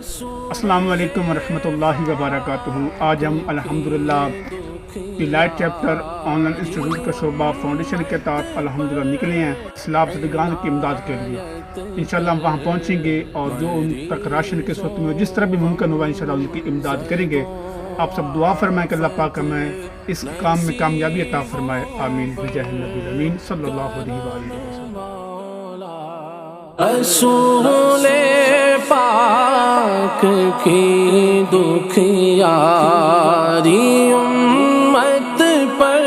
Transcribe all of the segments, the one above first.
السلام علیکم ورحمۃ اللہ وبرکاتہ۔ آج ہم الحمدللہ light chapter on line institute کا شعبہ فاؤنڈیشن کے تحت الحمدللہ نکلے ہیں سیلاب زدگان کی امداد کے لیے۔ انشاءاللہ ہم وہاں پہنچیں گے اور جو ان تک راشن کے صورت میں جس طرح بھی ممکن ہوگا انشاءاللہ ان کی امداد کریں گے۔ آپ سب دعا فرمائیں کہ اللہ پاک ہمیں اس کام میں کامیابی عطا فرمائے، آمین بجاہ النبی الامین صلی اللہ علیہ وآلہ وسلم۔ رسول پاک کی دکھیاری امت پر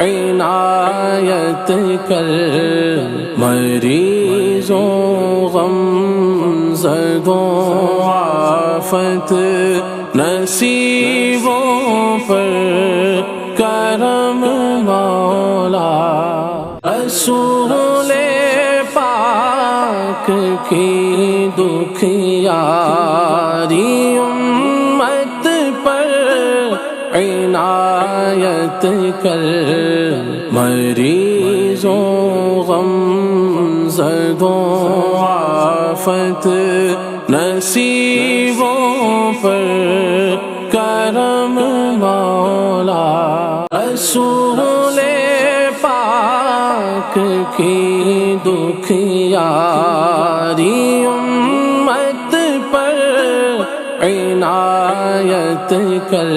عنایت کر، مریضوں غم زدوں آفت نصیبوں پر کرم مولا۔ رسول پاک کی دکھیاری امت پر عنایت کر، مریضوں غم زدوں آفت نصیبوں پر کرم مولا۔ رسول پاک کی دکھیاری امت پر عنایت کر،